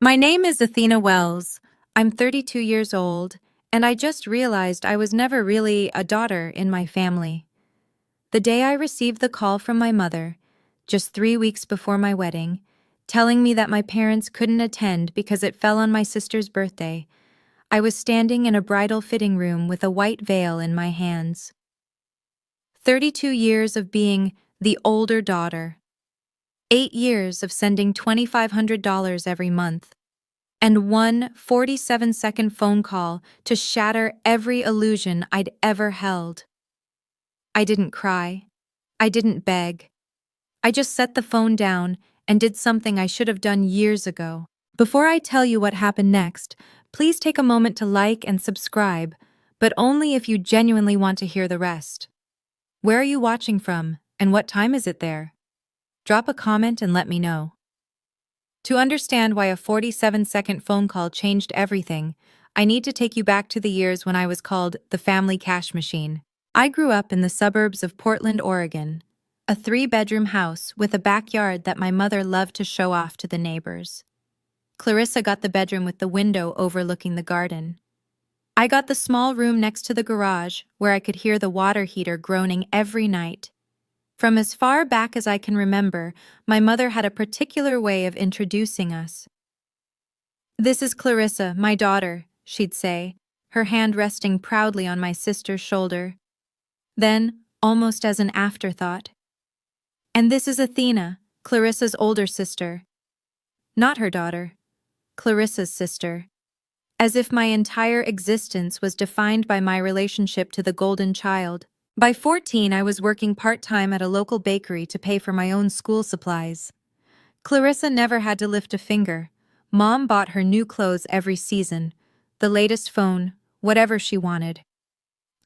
My name is Athena Wells. I'm 32 years old, and I just realized I was never really a daughter in my family. The day I received the call from my mother, just 3 weeks before my wedding, telling me that my parents couldn't attend because it fell on my sister's birthday, I was standing in a bridal fitting room with a white veil in my hands. 32 years of being the older daughter. 8 years of sending $2,500 every month. And one 47-second phone call to shatter every illusion I'd ever held. I didn't cry. I didn't beg. I just set the phone down and did something I should have done years ago. Before I tell you what happened next, please take a moment to like and subscribe, but only if you genuinely want to hear the rest. Where are you watching from, and what time is it there? Drop a comment and let me know. To understand why a 47-second phone call changed everything, I need to take you back to the years when I was called the family cash machine. I grew up in the suburbs of Portland, Oregon, a 3-bedroom house with a backyard that my mother loved to show off to the neighbors. Clarissa got the bedroom with the window overlooking the garden. I got the small room next to the garage where I could hear the water heater groaning every night. From as far back as I can remember, my mother had a particular way of introducing us. "This is Clarissa, my daughter," she'd say, her hand resting proudly on my sister's shoulder. Then, almost as an afterthought, "And this is Athena, Clarissa's older sister." Not her daughter, Clarissa's sister. As if my entire existence was defined by my relationship to the golden child. By 14, I was working part-time at a local bakery to pay for my own school supplies. Clarissa never had to lift a finger. Mom bought her new clothes every season, the latest phone, whatever she wanted.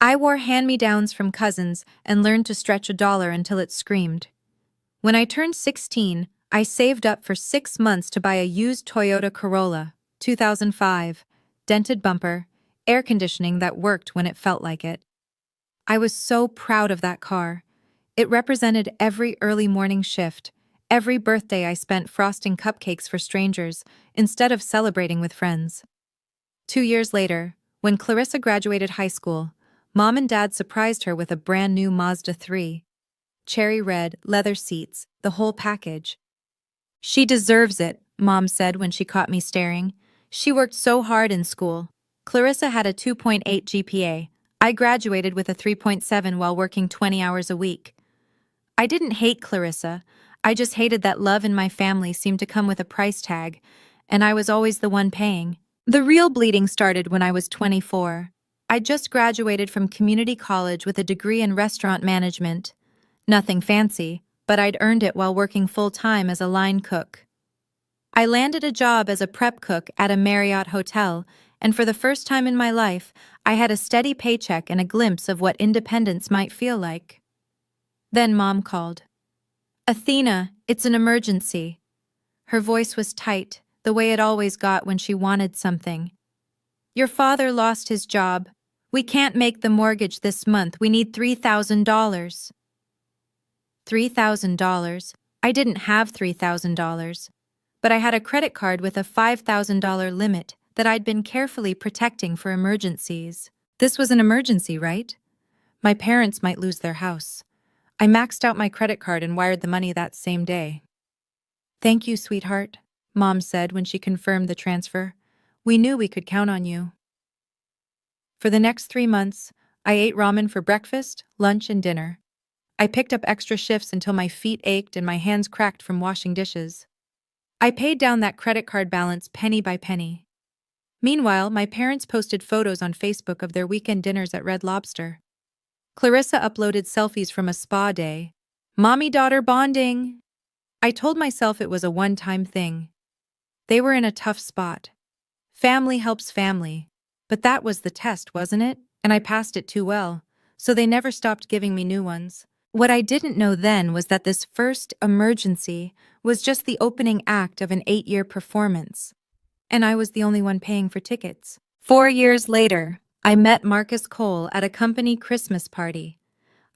I wore hand-me-downs from cousins and learned to stretch $1 until it screamed. When I turned 16, I saved up for 6 months to buy a used Toyota Corolla, 2005, dented bumper, air conditioning that worked when it felt like it. I was so proud of that car. It represented every early morning shift, every birthday I spent frosting cupcakes for strangers instead of celebrating with friends. 2 years later, when Clarissa graduated high school, Mom and Dad surprised her with a brand new Mazda 3. Cherry red, leather seats, the whole package. "She deserves it," Mom said when she caught me staring. "She worked so hard in school." Clarissa had a 2.8 GPA. I graduated with a 3.7 while working 20 hours a week. I didn't hate Clarissa, I just hated that love in my family seemed to come with a price tag, and I was always the one paying. The real bleeding started when I was 24. I just graduated from community college with a degree in restaurant management. Nothing fancy, but I'd earned it while working full-time as a line cook. I landed a job as a prep cook at a Marriott hotel, and for the first time in my life, I had a steady paycheck and a glimpse of what independence might feel like. Then Mom called. "Athena, it's an emergency." Her voice was tight, the way it always got when she wanted something. "Your father lost his job. We can't make the mortgage this month. We need $3,000. $3,000? I didn't have $3,000. But I had a credit card with a $5,000 limit that I'd been carefully protecting for emergencies. This was an emergency, right? My parents might lose their house. I maxed out my credit card and wired the money that same day. "Thank you, sweetheart," Mom said when she confirmed the transfer. "We knew we could count on you." For the next 3 months, I ate ramen for breakfast, lunch, and dinner. I picked up extra shifts until my feet ached and my hands cracked from washing dishes. I paid down that credit card balance penny by penny. Meanwhile, my parents posted photos on Facebook of their weekend dinners at Red Lobster. Clarissa uploaded selfies from a spa day. Mommy-daughter bonding! I told myself it was a one-time thing. They were in a tough spot. Family helps family. But that was the test, wasn't it? And I passed it too well, so they never stopped giving me new ones. What I didn't know then was that this first emergency was just the opening act of an 8-year performance. And I was the only one paying for tickets. 4 years later, I met Marcus Cole at a company Christmas party.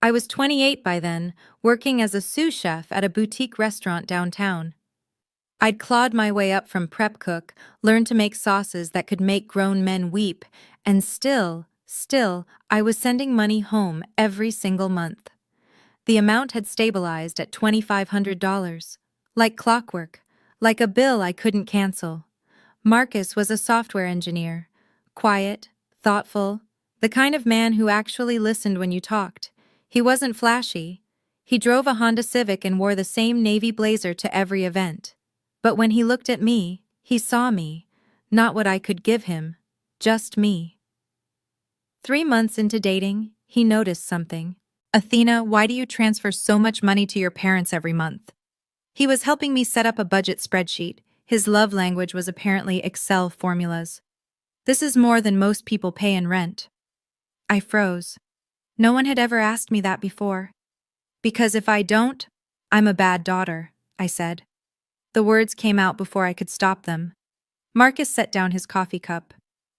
I was 28 by then, working as a sous chef at a boutique restaurant downtown. I'd clawed my way up from prep cook, learned to make sauces that could make grown men weep, and still, I was sending money home every single month. The amount had stabilized at $2,500. Like clockwork, like a bill I couldn't cancel. Marcus was a software engineer. Quiet, thoughtful, the kind of man who actually listened when you talked. He wasn't flashy. He drove a Honda Civic and wore the same navy blazer to every event. But when he looked at me, he saw me. Not what I could give him, just me. 3 months into dating, he noticed something. Athena, why do you transfer so much money to your parents every month? He was helping me set up a budget spreadsheet. His love language was apparently Excel formulas. This is more than most people pay in rent. I froze. No one had ever asked me that before. Because if I don't, I'm a bad daughter, I said. The words came out before I could stop them. Marcus set down his coffee cup.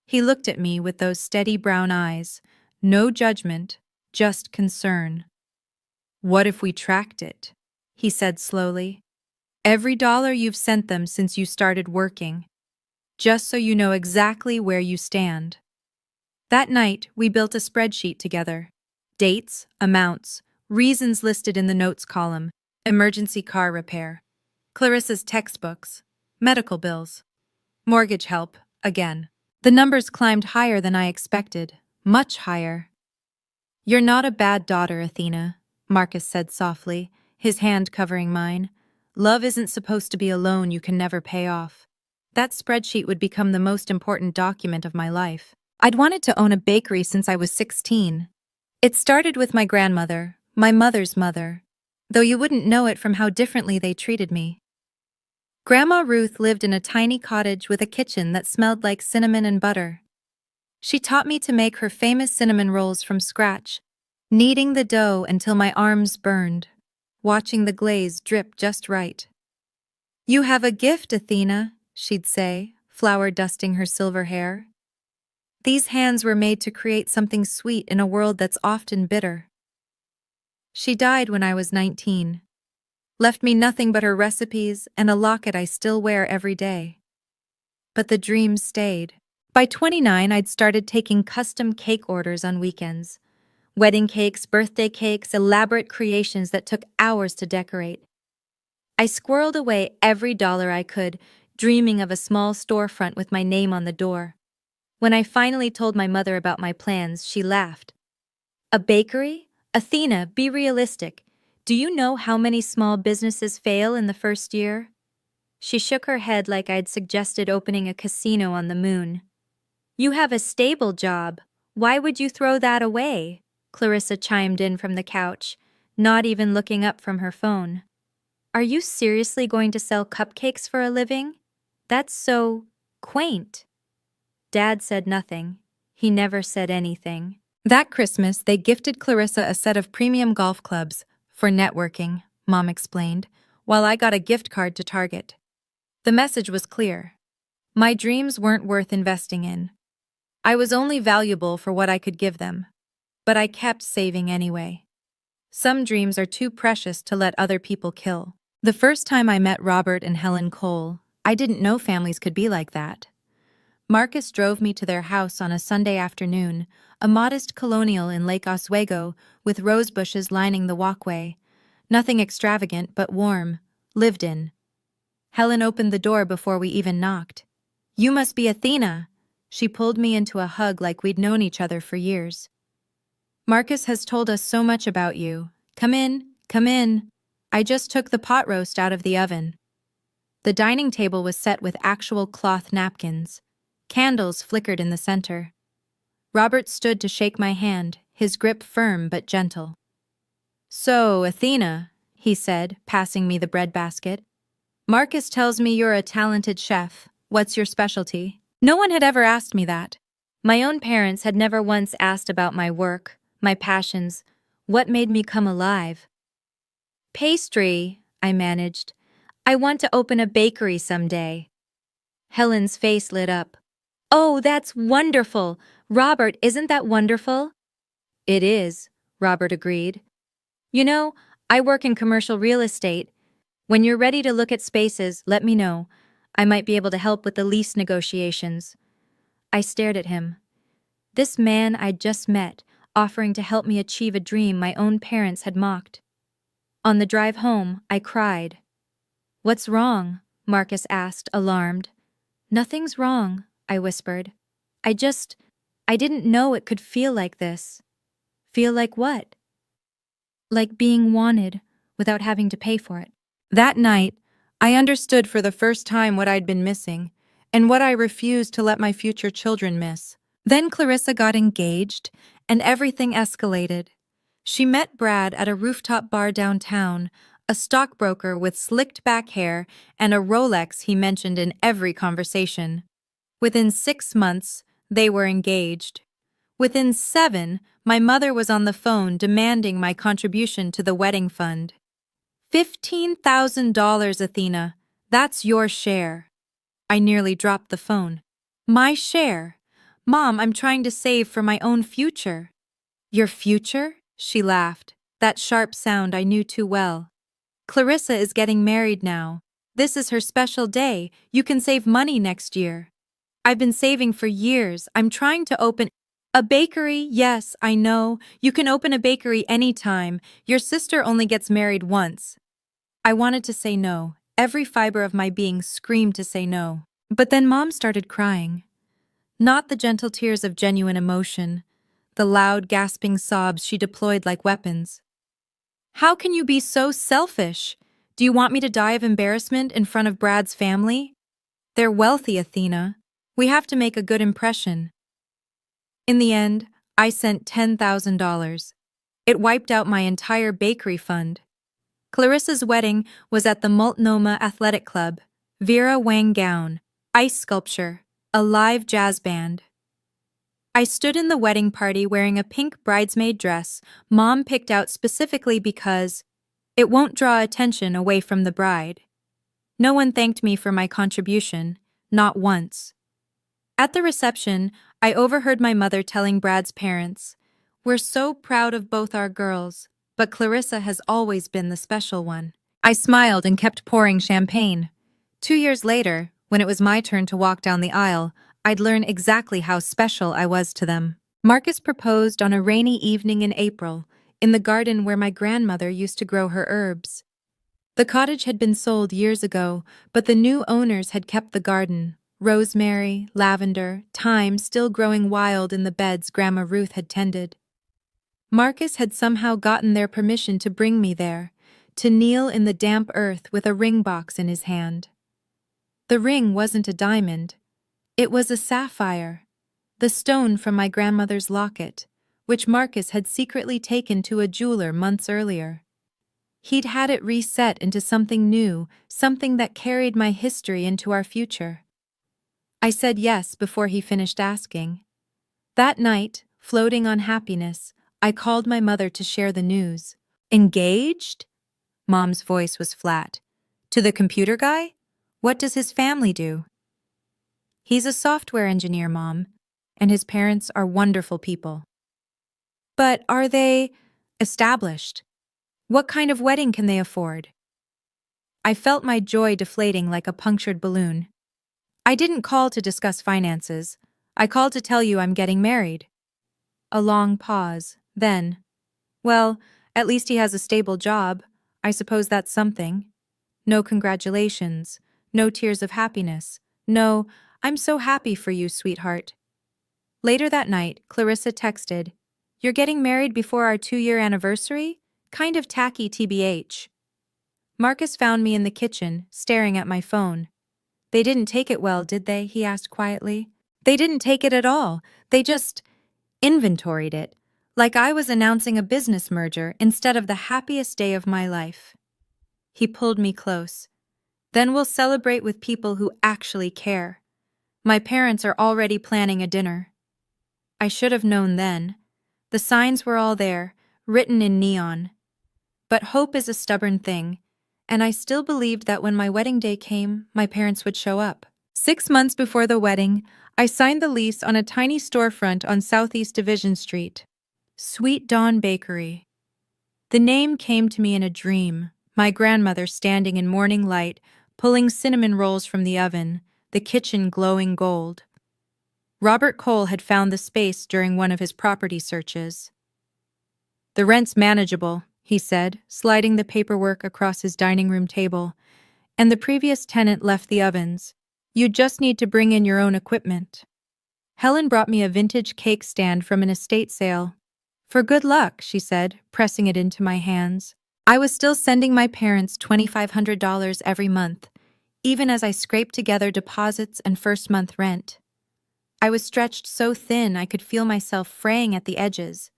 He looked at me with those steady brown eyes. No judgment, just concern. What if we tracked it? He said slowly. Every dollar you've sent them since you started working. Just so you know exactly where you stand. That night, we built a spreadsheet together. Dates, amounts, reasons listed in the notes column, emergency car repair, Clarissa's textbooks, medical bills, mortgage help, again. The numbers climbed higher than I expected, much higher. You're not a bad daughter, Athena, Marcus said softly, his hand covering mine. Love isn't supposed to be a loan you can never pay off. That spreadsheet would become the most important document of my life. I'd wanted to own a bakery since I was 16. It started with my grandmother, my mother's mother, though you wouldn't know it from how differently they treated me. Grandma Ruth lived in a tiny cottage with a kitchen that smelled like cinnamon and butter. She taught me to make her famous cinnamon rolls from scratch, kneading the dough until my arms burned, watching the glaze drip just right. You have a gift, Athena, she'd say, flour dusting her silver hair. These hands were made to create something sweet in a world that's often bitter. She died when I was 19. Left me nothing but her recipes and a locket I still wear every day. But the dream stayed. By 29, I'd started taking custom cake orders on weekends. Wedding cakes, birthday cakes, elaborate creations that took hours to decorate. I squirreled away every dollar I could, dreaming of a small storefront with my name on the door. When I finally told my mother about my plans, she laughed. A bakery? Athena, be realistic. Do you know how many small businesses fail in the first year? She shook her head like I'd suggested opening a casino on the moon. You have a stable job. Why would you throw that away? Clarissa chimed in from the couch, not even looking up from her phone. Are you seriously going to sell cupcakes for a living? That's so quaint. Dad said nothing. He never said anything. That Christmas, they gifted Clarissa a set of premium golf clubs for networking, Mom explained, while I got a gift card to Target. The message was clear. My dreams weren't worth investing in. I was only valuable for what I could give them. But I kept saving anyway. Some dreams are too precious to let other people kill. The first time I met Robert and Helen Cole, I didn't know families could be like that. Marcus drove me to their house on a Sunday afternoon, a modest colonial in Lake Oswego with rose bushes lining the walkway. Nothing extravagant but warm, lived in. Helen opened the door before we even knocked. You must be Athena. She pulled me into a hug like we'd known each other for years. Marcus has told us so much about you. Come in, come in. I just took the pot roast out of the oven. The dining table was set with actual cloth napkins. Candles flickered in the center. Robert stood to shake my hand, his grip firm but gentle. So, Athena, he said, passing me the bread basket. Marcus tells me you're a talented chef. What's your specialty? No one had ever asked me that. My own parents had never once asked about my work, my passions, what made me come alive. Pastry, I managed. I want to open a bakery someday. Helen's face lit up. Oh, that's wonderful! Robert, isn't that wonderful? It is, Robert agreed. You know, I work in commercial real estate. When you're ready to look at spaces, let me know. I might be able to help with the lease negotiations. I stared at him. This man I'd just met, offering to help me achieve a dream my own parents had mocked. On the drive home, I cried. "What's wrong?" Marcus asked, alarmed. "Nothing's wrong," I whispered. I didn't know it could feel like this." "Feel like what?" "Like being wanted, without having to pay for it." That night, I understood for the first time what I'd been missing, and what I refused to let my future children miss. Then Clarissa got engaged, and everything escalated. She met Brad at a rooftop bar downtown, a stockbroker with slicked back hair and a Rolex he mentioned in every conversation. Within 6 months, they were engaged. Within 7, my mother was on the phone demanding my contribution to the wedding fund. $15,000, Athena. That's your share. I nearly dropped the phone. My share? Mom, I'm trying to save for my own future. Your future? She laughed, that sharp sound I knew too well. Clarissa is getting married now. This is her special day. You can save money next year. I've been saving for years. I'm trying to open a bakery. Yes, I know. You can open a bakery anytime. Your sister only gets married once. I wanted to say no. Every fiber of my being screamed to say no. But then Mom started crying. Not the gentle tears of genuine emotion, the loud, gasping sobs she deployed like weapons. How can you be so selfish? Do you want me to die of embarrassment in front of Brad's family? They're wealthy, Athena. We have to make a good impression. In the end, I sent $10,000. It wiped out my entire bakery fund. Clarissa's wedding was at the Multnomah Athletic Club. Vera Wang gown, ice sculpture, a live jazz band. I stood in the wedding party wearing a pink bridesmaid dress Mom picked out specifically because it won't draw attention away from the bride. No one thanked me for my contribution, not once. At the reception, I overheard my mother telling Brad's parents, "We're so proud of both our girls, but Clarissa has always been the special one." I smiled and kept pouring champagne. 2 years later, when it was my turn to walk down the aisle, I'd learn exactly how special I was to them. Marcus proposed on a rainy evening in April, in the garden where my grandmother used to grow her herbs. The cottage had been sold years ago, but the new owners had kept the garden. Rosemary, lavender, thyme still growing wild in the beds Grandma Ruth had tended. Marcus had somehow gotten their permission to bring me there, to kneel in the damp earth with a ring box in his hand. The ring wasn't a diamond. It was a sapphire, the stone from my grandmother's locket, which Marcus had secretly taken to a jeweler months earlier. He'd had it reset into something new, something that carried my history into our future. I said yes before he finished asking. That night, floating on happiness, I called my mother to share the news. "Engaged?" Mom's voice was flat. "To the computer guy? What does his family do?" "He's a software engineer, Mom, and his parents are wonderful people." "But are they established? What kind of wedding can they afford?" I felt my joy deflating like a punctured balloon. "I didn't call to discuss finances. I called to tell you I'm getting married." A long pause. Then, "Well, at least he has a stable job. I suppose that's something." No congratulations. No tears of happiness. No, "I'm so happy for you, sweetheart." Later that night, Clarissa texted, "You're getting married before our 2-year anniversary? Kind of tacky TBH." Marcus found me in the kitchen, staring at my phone. "They didn't take it well, did they?" he asked quietly. "They didn't take it at all. They just inventoried it, like I was announcing a business merger instead of the happiest day of my life." He pulled me close. "Then we'll celebrate with people who actually care. My parents are already planning a dinner." I should have known then. The signs were all there, written in neon. But hope is a stubborn thing, and I still believed that when my wedding day came, my parents would show up. 6 months before the wedding, I signed the lease on a tiny storefront on Southeast Division Street. Sweet Dawn Bakery. The name came to me in a dream, My grandmother standing in morning light, pulling cinnamon rolls from the oven, the kitchen glowing gold. Robert Cole had found the space during one of his property searches. "The rent's manageable," he said, sliding the paperwork across his dining room table. "And the previous tenant left the ovens. You just need to bring in your own equipment." Helen brought me a vintage cake stand from an estate sale. "For good luck," she said, pressing it into my hands. I was still sending my parents $2,500 every month, even as I scraped together deposits and first month rent. I was stretched so thin I could feel myself fraying at the edges.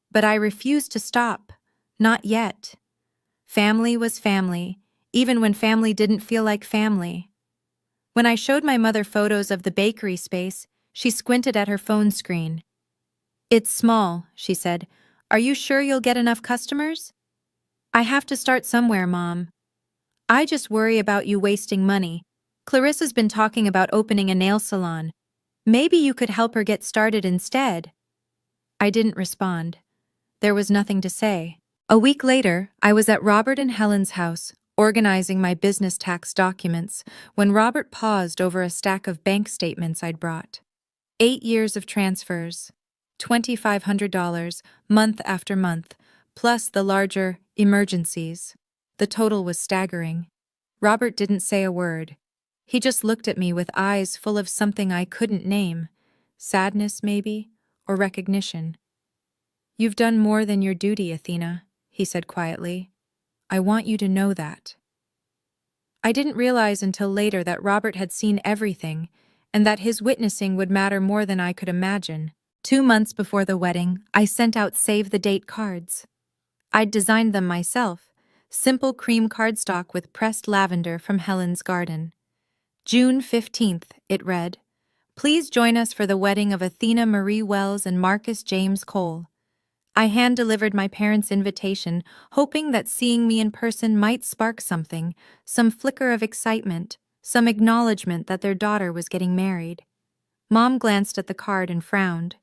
But I refused to stop. Not yet. Family was family, even when family didn't feel like family. When I showed my mother photos of the bakery space, she squinted at her phone screen. "It's small," she said. "Are you sure you'll get enough customers?" "I have to start somewhere, Mom. I just worry about you wasting money. Clarissa's been talking about opening a nail salon. Maybe you could help her get started instead." I didn't respond. There was nothing to say. A week later, I was at Robert and Helen's house, organizing my business tax documents, when Robert paused over a stack of bank statements I'd brought. 8 years of transfers, $2,500, month after month, plus the larger emergencies. The total was staggering. Robert didn't say a word. He just looked at me with eyes full of something I couldn't name. Sadness, maybe, or recognition. "You've done more than your duty, Athena," he said quietly. "I want you to know that." I didn't realize until later that Robert had seen everything, and that his witnessing would matter more than I could imagine. 2 months before the wedding, I sent out save-the-date cards. I'd designed them myself, simple cream cardstock with pressed lavender from Helen's garden. "June 15th, it read. "Please join us for the wedding of Athena Marie Wells and Marcus James Cole." I hand-delivered my parents' invitation, hoping that seeing me in person might spark something, some flicker of excitement, some acknowledgement that their daughter was getting married. Mom glanced at the card and frowned.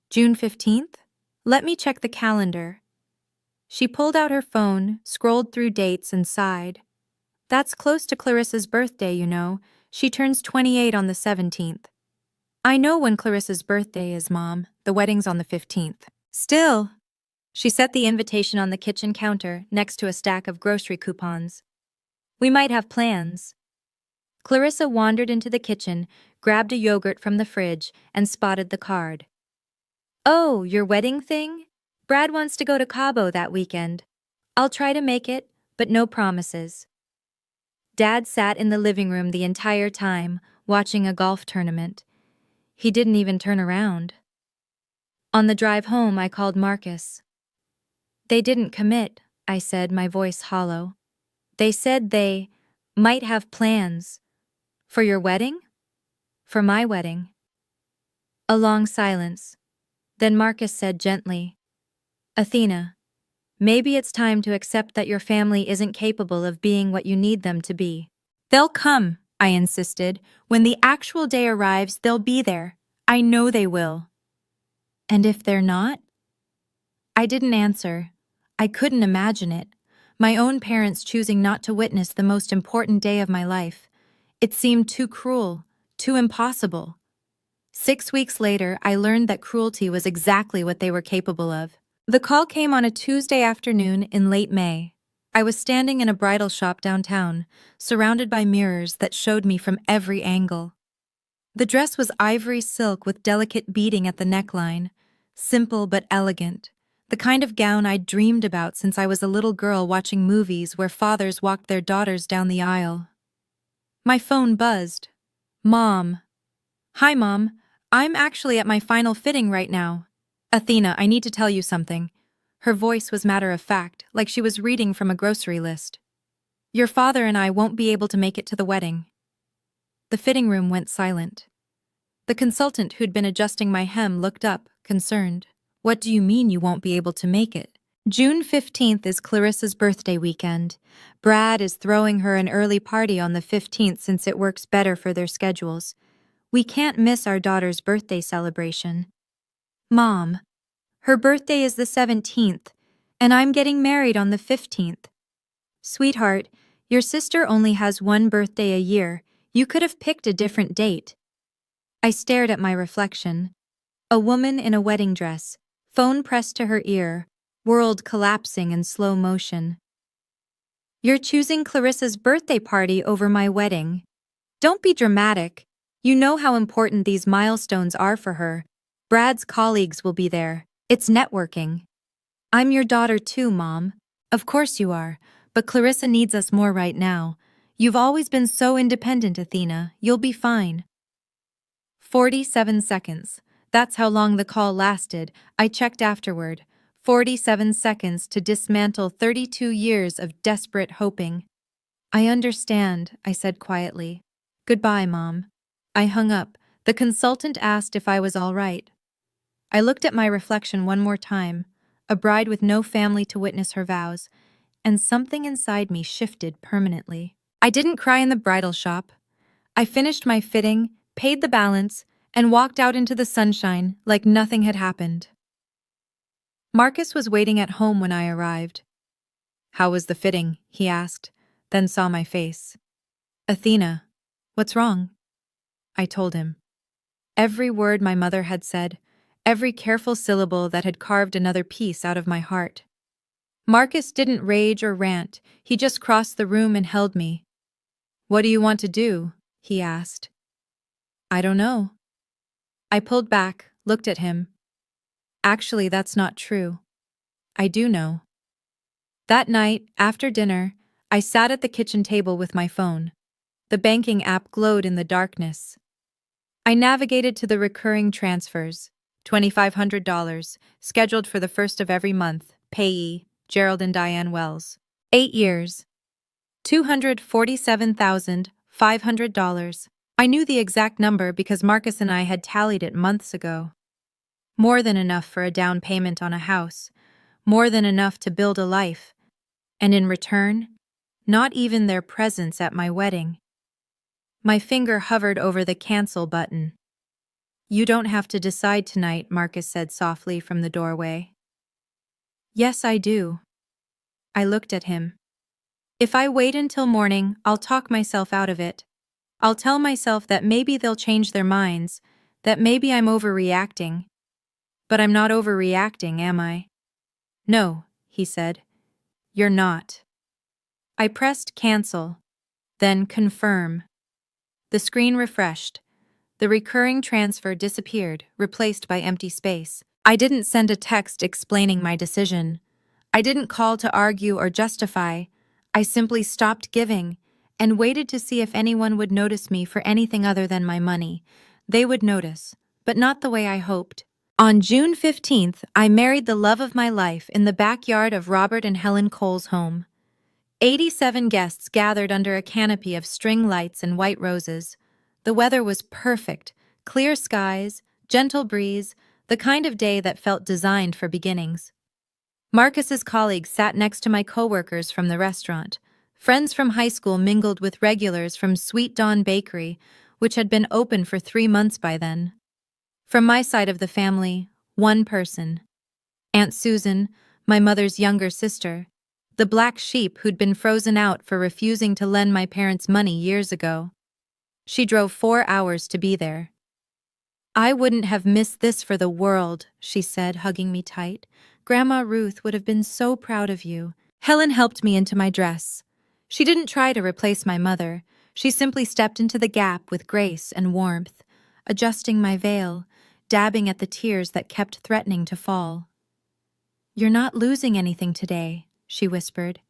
"June 15th? Let me check the calendar." She pulled out her phone, scrolled through dates, and sighed. "That's close to Clarissa's birthday, you know. She turns 28 on the 17th. "I know when Clarissa's birthday is, Mom. The wedding's on the 15th. "Still." She set the invitation on the kitchen counter next to a stack of grocery coupons. "We might have plans." Clarissa wandered into the kitchen, grabbed a yogurt from the fridge, and spotted the card. "Oh, your wedding thing? Brad wants to go to Cabo that weekend. I'll try to make it, but no promises." Dad sat in the living room the entire time, watching a golf tournament. He didn't even turn around. On the drive home, I called Marcus. "They didn't commit," I said, my voice hollow. "They said they might have plans." "For your wedding?" "For my wedding." A long silence. Then Marcus said gently, "Athena, maybe it's time to accept that your family isn't capable of being what you need them to be." "They'll come," I insisted. "When the actual day arrives, they'll be there. I know they will." "And if they're not?" I didn't answer. I couldn't imagine it. My own parents choosing not to witness the most important day of my life. It seemed too cruel, too impossible. 6 weeks later, I learned that cruelty was exactly what they were capable of. The call came on a Tuesday afternoon in late May. I was standing in a bridal shop downtown, surrounded by mirrors that showed me from every angle. The dress was ivory silk with delicate beading at the neckline, simple but elegant. The kind of gown I'd dreamed about since I was a little girl watching movies where fathers walked their daughters down the aisle. My phone buzzed. "Mom." "Hi, Mom. I'm actually at my final fitting right now." "Athena, I need to tell you something." Her voice was matter-of-fact, like she was reading from a grocery list. "Your father and I won't be able to make it to the wedding." The fitting room went silent. The consultant who'd been adjusting my hem looked up, concerned. "What do you mean you won't be able to make it?" "June 15th is Clarissa's birthday weekend. Brad is throwing her an early party on the 15th since it works better for their schedules. We can't miss our daughter's birthday celebration." "Mom, her birthday is the 17th, and I'm getting married on the 15th. Sweetheart, your sister only has one birthday a year. You could have picked a different date. I stared at my reflection. A woman in a wedding dress, phone pressed to her ear, world collapsing in slow motion. You're choosing Clarissa's birthday party over my wedding. Don't be dramatic. You know how important these milestones are for her. Brad's colleagues will be there. It's networking. I'm your daughter too, Mom. Of course you are, but Clarissa needs us more right now. You've always been so independent, Athena. You'll be fine. 47 seconds. That's how long the call lasted. I checked afterward. 47 seconds to dismantle 32 years of desperate hoping. I understand, I said quietly. Goodbye, Mom. I hung up. The consultant asked if I was all right. I looked at my reflection one more time, a bride with no family to witness her vows, and something inside me shifted permanently. I didn't cry in the bridal shop. I finished my fitting, paid the balance, and walked out into the sunshine like nothing had happened. Marcus was waiting at home when I arrived. How was the fitting? He asked, then saw my face. Athena, what's wrong? I told him. Every word my mother had said, every careful syllable that had carved another piece out of my heart. Marcus didn't rage or rant, he just crossed the room and held me. What do you want to do? He asked. I don't know. I pulled back, looked at him. Actually, that's not true. I do know. That night, after dinner, I sat at the kitchen table with my phone. The banking app glowed in the darkness. I navigated to the recurring transfers. $2,500, scheduled for the first of every month, payee, Gerald and Diane Wells. 8 years. $247,500. I knew the exact number because Marcus and I had tallied it months ago. More than enough for a down payment on a house, more than enough to build a life, and in return, not even their presence at my wedding. My finger hovered over the cancel button. You don't have to decide tonight, Marcus said softly from the doorway. Yes, I do. I looked at him. If I wait until morning, I'll talk myself out of it. I'll tell myself that maybe they'll change their minds, that maybe I'm overreacting. But I'm not overreacting, am I? No, he said. You're not. I pressed cancel, then confirm. The screen refreshed. The recurring transfer disappeared, replaced by empty space. I didn't send a text explaining my decision. I didn't call to argue or justify. I simply stopped giving and waited to see if anyone would notice me for anything other than my money. They would notice, but not the way I hoped. On June 15th, I married the love of my life in the backyard of Robert and Helen Cole's home. 87 guests gathered under a canopy of string lights and white roses. The weather was perfect, clear skies, gentle breeze, the kind of day that felt designed for beginnings. Marcus's colleagues sat next to my coworkers from the restaurant. Friends from high school mingled with regulars from Sweet Dawn Bakery, which had been open for 3 months by then. From my side of the family, one person. Aunt Susan, my mother's younger sister, the black sheep who'd been frozen out for refusing to lend my parents money years ago. She drove 4 hours to be there. I wouldn't have missed this for the world, she said, hugging me tight. Grandma Ruth would have been so proud of you. Helen helped me into my dress. She didn't try to replace my mother. She simply stepped into the gap with grace and warmth, adjusting my veil, dabbing at the tears that kept threatening to fall. You're not losing anything today, she whispered.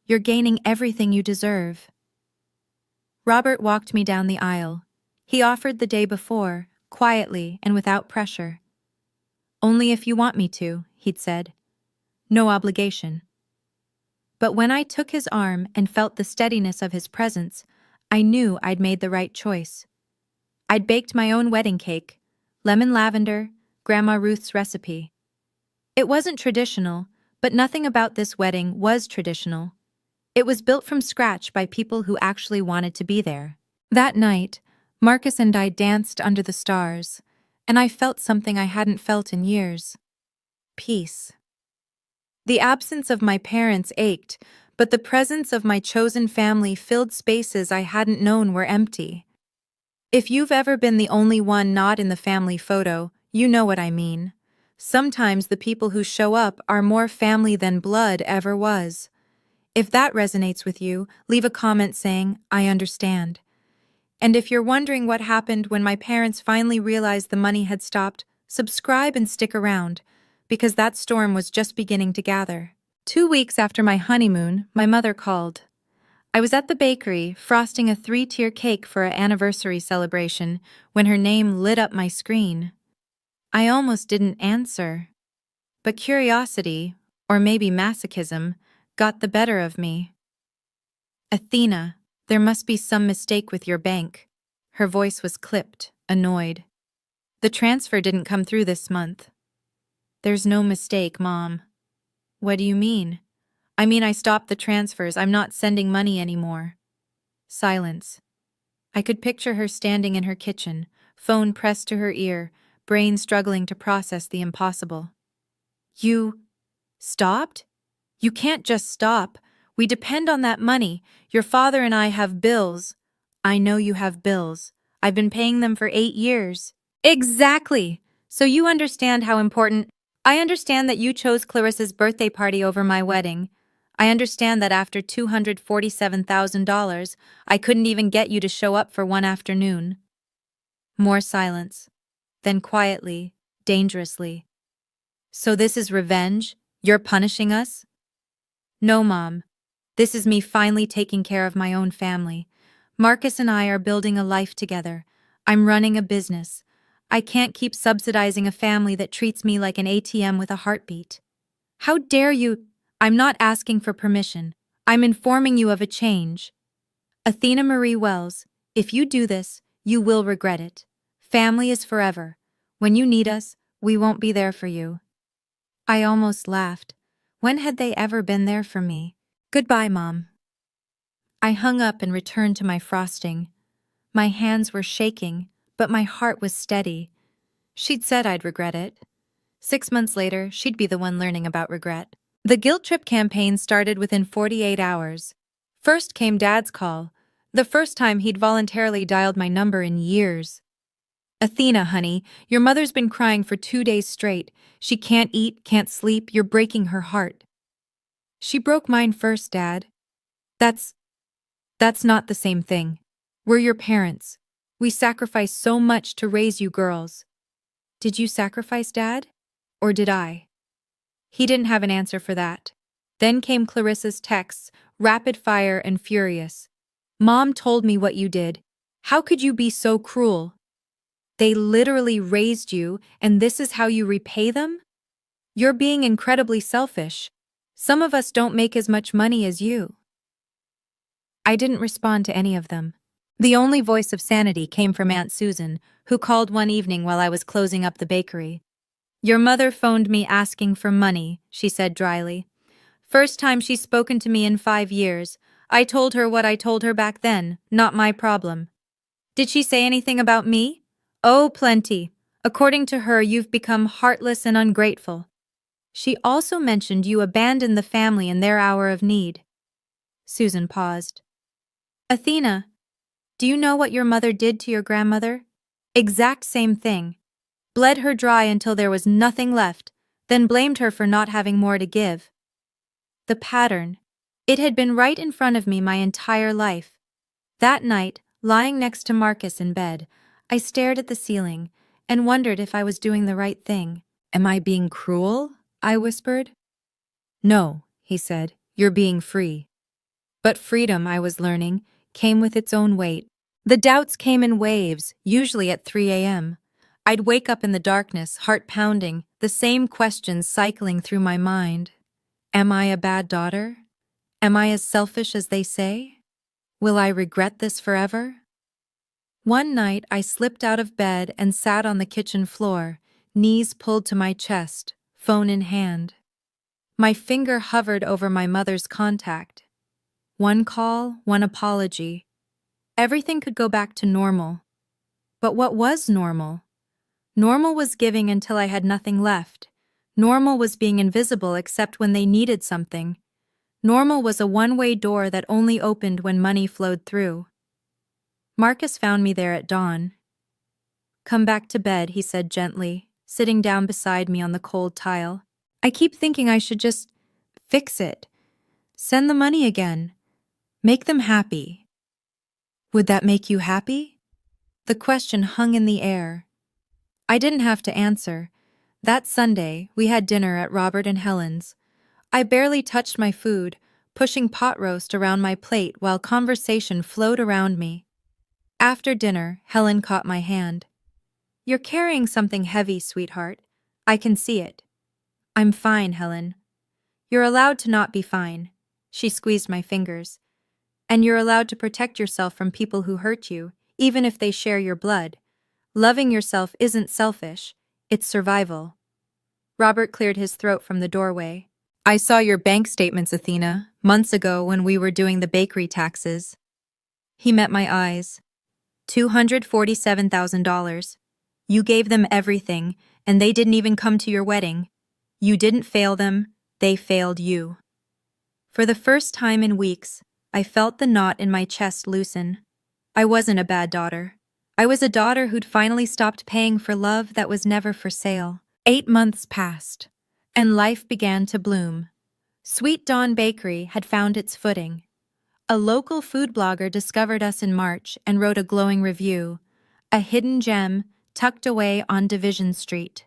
You're gaining everything you deserve. Robert walked me down the aisle. He offered the day before, quietly and without pressure. Only if you want me to, he'd said. No obligation. But when I took his arm and felt the steadiness of his presence, I knew I'd made the right choice. I'd baked my own wedding cake, lemon lavender, Grandma Ruth's recipe. It wasn't traditional, but nothing about this wedding was traditional. It was built from scratch by people who actually wanted to be there. That night, Marcus and I danced under the stars, and I felt something I hadn't felt in years. Peace. The absence of my parents ached, but the presence of my chosen family filled spaces I hadn't known were empty. If you've ever been the only one not in the family photo, you know what I mean. Sometimes the people who show up are more family than blood ever was. If that resonates with you, leave a comment saying, "I understand." And if you're wondering what happened when my parents finally realized the money had stopped, subscribe and stick around, because that storm was just beginning to gather. 2 weeks after my honeymoon, my mother called. I was at the bakery, frosting a 3-tier cake for an anniversary celebration, when her name lit up my screen. I almost didn't answer. But curiosity, or maybe masochism, got the better of me. "Athena, there must be some mistake with your bank." Her voice was clipped, annoyed. "The transfer didn't come through this month." "There's no mistake, Mom." "What do you mean?" "I mean I stopped the transfers. I'm not sending money anymore." Silence. I could picture her standing in her kitchen, phone pressed to her ear, brain struggling to process the impossible. "You stopped? You can't just stop. We depend on that money. Your father and I have bills." "I know you have bills. I've been paying them for 8 years. Exactly. So you understand how important. I understand that you chose Clarissa's birthday party over my wedding. I understand that after $247,000, I couldn't even get you to show up for one afternoon." More silence. Then quietly, dangerously. "So this is revenge? You're punishing us?" "No, Mom. This is me finally taking care of my own family. Marcus and I are building a life together. I'm running a business. I can't keep subsidizing a family that treats me like an ATM with a heartbeat." "How dare you?" "I'm not asking for permission. I'm informing you of a change." "Athena Marie Wells, if you do this, you will regret it. Family is forever. When you need us, we won't be there for you." I almost laughed. When had they ever been there for me? "Goodbye, Mom." I hung up and returned to my frosting. My hands were shaking, but my heart was steady. She'd said I'd regret it. 6 months later, she'd be the one learning about regret. The guilt trip campaign started within 48 hours. First came Dad's call, the first time he'd voluntarily dialed my number in years. "Athena, honey, your mother's been crying for 2 days straight. She can't eat, can't sleep, you're breaking her heart." "She broke mine first, Dad." That's not the same thing. We're your parents. We sacrificed so much to raise you girls." "Did you sacrifice, Dad? Or did I?" He didn't have an answer for that. Then came Clarissa's texts, rapid fire and furious. "Mom told me what you did. How could you be so cruel? They literally raised you, and this is how you repay them? You're being incredibly selfish. Some of us don't make as much money as you." I didn't respond to any of them. The only voice of sanity came from Aunt Susan, who called one evening while I was closing up the bakery. "Your mother phoned me asking for money," she said dryly. "First time she's spoken to me in 5 years. I told her what I told her back then, not my problem." "Did she say anything about me?" "Oh, plenty. According to her, you've become heartless and ungrateful. She also mentioned you abandoned the family in their hour of need." Susan paused. "Athena, do you know what your mother did to your grandmother? Exact same thing. Bled her dry until there was nothing left, then blamed her for not having more to give." The pattern. It had been right in front of me my entire life. That night, lying next to Marcus in bed, I stared at the ceiling and wondered if I was doing the right thing. "Am I being cruel?" I whispered. "No," he said, "you're being free." But freedom, I was learning, came with its own weight. The doubts came in waves, usually at 3 a.m. I'd wake up in the darkness, heart pounding, the same questions cycling through my mind. Am I a bad daughter? Am I as selfish as they say? Will I regret this forever? One night, I slipped out of bed and sat on the kitchen floor, knees pulled to my chest, phone in hand. My finger hovered over my mother's contact. One call, one apology. Everything could go back to normal. But what was normal? Normal was giving until I had nothing left. Normal was being invisible except when they needed something. Normal was a one-way door that only opened when money flowed through. Marcus found me there at dawn. "Come back to bed," he said gently, sitting down beside me on the cold tile. "I keep thinking I should just fix it. Send the money again. Make them happy." Would that make you happy? The question hung in the air. I didn't have to answer. That Sunday, we had dinner at Robert and Helen's. I barely touched my food, pushing pot roast around my plate while conversation flowed around me. After dinner, Helen caught my hand. "You're carrying something heavy, sweetheart. I can see it." "I'm fine, Helen." "You're allowed to not be fine." She squeezed my fingers. "And you're allowed to protect yourself from people who hurt you, even if they share your blood. Loving yourself isn't selfish, it's survival." Robert cleared his throat from the doorway. "I saw your bank statements, Athena, months ago when we were doing the bakery taxes." He met my eyes. $247,000. You gave them everything, and they didn't even come to your wedding. You didn't fail them, they failed you. For the first time in weeks, I felt the knot in my chest loosen. I wasn't a bad daughter. I was a daughter who'd finally stopped paying for love that was never for sale. 8 months passed, and life began to bloom. Sweet Dawn Bakery had found its footing. A local food blogger discovered us in March and wrote a glowing review, a hidden gem tucked away on Division Street.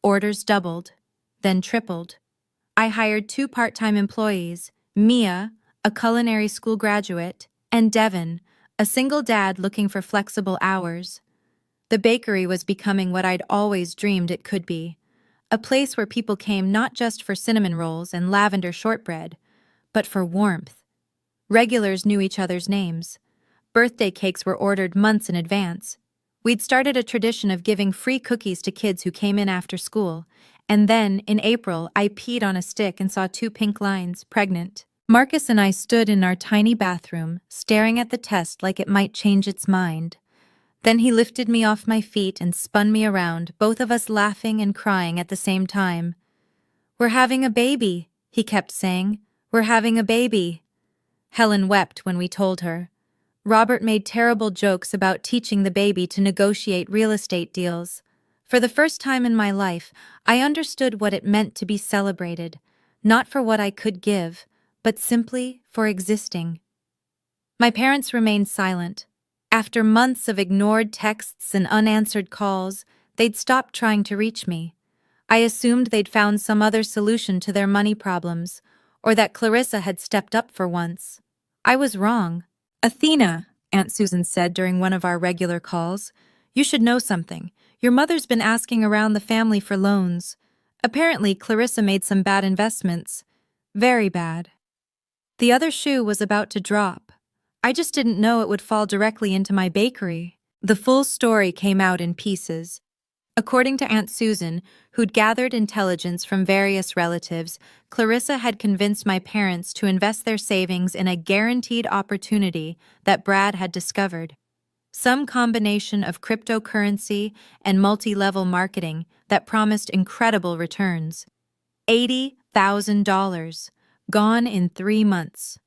Orders doubled, then tripled. I hired 2 part-time employees, Mia, a culinary school graduate, and Devin, a single dad looking for flexible hours. The bakery was becoming what I'd always dreamed it could be, a place where people came not just for cinnamon rolls and lavender shortbread, but for warmth. Regulars knew each other's names. Birthday cakes were ordered months in advance. We'd started a tradition of giving free cookies to kids who came in after school, and then, in April, I peed on a stick and saw 2 pink lines, pregnant. Marcus and I stood in our tiny bathroom, staring at the test like it might change its mind. Then he lifted me off my feet and spun me around, both of us laughing and crying at the same time. "We're having a baby," he kept saying. "We're having a baby." Helen wept when we told her. Robert made terrible jokes about teaching the baby to negotiate real estate deals. For the first time in my life, I understood what it meant to be celebrated, not for what I could give, but simply for existing. My parents remained silent. After months of ignored texts and unanswered calls, they'd stopped trying to reach me. I assumed they'd found some other solution to their money problems, or that Clarissa had stepped up for once. I was wrong. "Athena," Aunt Susan said during one of our regular calls, "you should know something. Your mother's been asking around the family for loans. Apparently, Clarissa made some bad investments. Very bad." The other shoe was about to drop. I just didn't know it would fall directly into my bakery. The full story came out in pieces. According to Aunt Susan, who'd gathered intelligence from various relatives, Clarissa had convinced my parents to invest their savings in a guaranteed opportunity that Brad had discovered. Some combination of cryptocurrency and multi-level marketing that promised incredible returns. $80,000, gone in 3 months.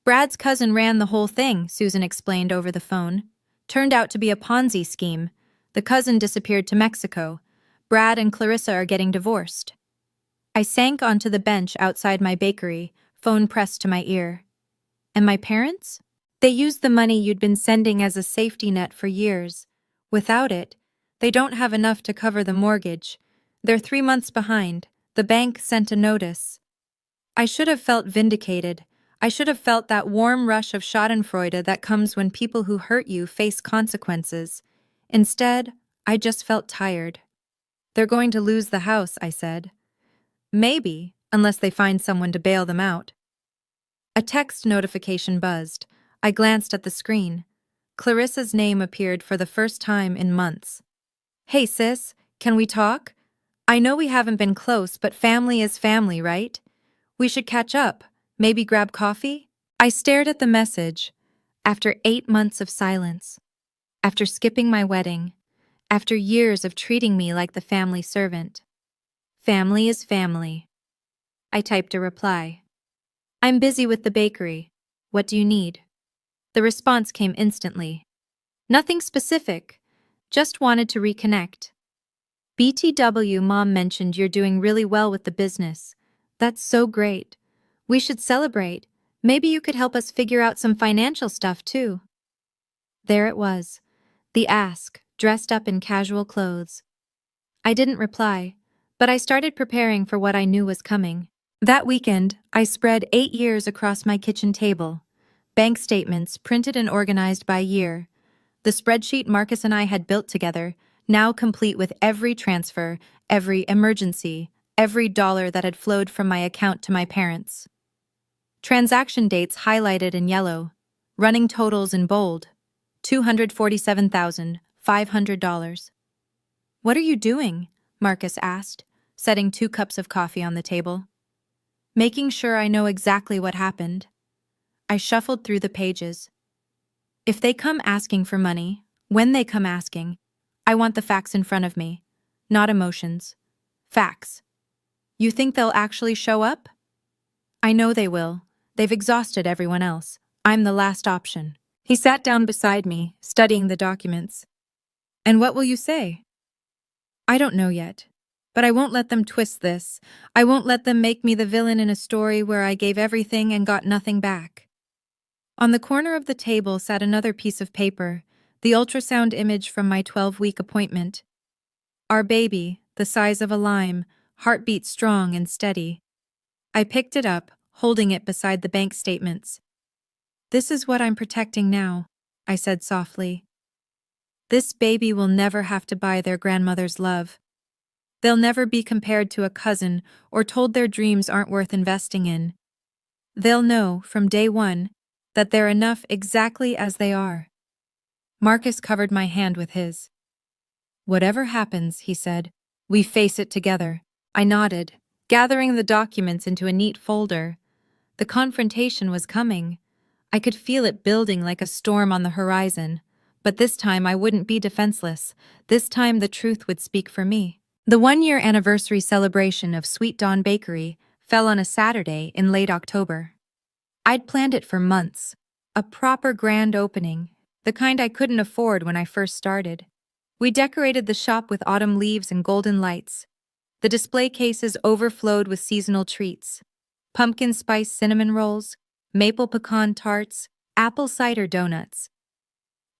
"Brad's cousin ran the whole thing," Susan explained over the phone. "Turned out to be a Ponzi scheme. The cousin disappeared to Mexico. Brad and Clarissa are getting divorced." I sank onto the bench outside my bakery, phone pressed to my ear. "And my parents?" "They used the money you'd been sending as a safety net for years. Without it, they don't have enough to cover the mortgage. They're 3 months behind. The bank sent a notice." I should have felt vindicated. I should have felt that warm rush of schadenfreude that comes when people who hurt you face consequences. Instead, I just felt tired. "They're going to lose the house," I said. "Maybe, unless they find someone to bail them out." A text notification buzzed. I glanced at the screen. Clarissa's name appeared for the first time in months. "Hey sis, can we talk? I know we haven't been close, but family is family, right? We should catch up, maybe grab coffee?" I stared at the message. After 8 months of silence, after skipping my wedding, after years of treating me like the family servant. "Family is family." I typed a reply. I'm busy with the bakery. What do you need? The response came instantly. Nothing specific. Just wanted to reconnect. BTW, Mom mentioned you're doing really well with the business. That's so great. We should celebrate. Maybe you could help us figure out some financial stuff too. There it was. The ask, dressed up in casual clothes. I didn't reply, but I started preparing for what I knew was coming. That weekend, I spread 8 years across my kitchen table. Bank statements printed and organized by year. The spreadsheet Marcus and I had built together, now complete with every transfer, every emergency, every dollar that had flowed from my account to my parents. Transaction dates highlighted in yellow, running totals in bold. $247,500. What are you doing? Marcus asked, setting 2 cups of coffee on the table. Making sure I know exactly what happened. I shuffled through the pages. If they come asking for money, when they come asking, I want the facts in front of me, not emotions. Facts. You think they'll actually show up? I know they will. They've exhausted everyone else. I'm the last option. He sat down beside me, studying the documents. And what will you say? I don't know yet. But I won't let them twist this. I won't let them make me the villain in a story where I gave everything and got nothing back. On the corner of the table sat another piece of paper, the ultrasound image from my 12-week appointment. Our baby, the size of a lime, heartbeat strong and steady. I picked it up, holding it beside the bank statements. This is what I'm protecting now, I said softly. This baby will never have to buy their grandmother's love. They'll never be compared to a cousin or told their dreams aren't worth investing in. They'll know, from day one, that they're enough exactly as they are. Marcus covered my hand with his. Whatever happens, he said, we face it together. I nodded, gathering the documents into a neat folder. The confrontation was coming. I could feel it building like a storm on the horizon. But this time I wouldn't be defenseless. This time the truth would speak for me. The 1-year anniversary celebration of Sweet Dawn Bakery fell on a Saturday in late October. I'd planned it for months. A proper grand opening, the kind I couldn't afford when I first started. We decorated the shop with autumn leaves and golden lights. The display cases overflowed with seasonal treats. Pumpkin spice cinnamon rolls, maple pecan tarts, apple cider donuts.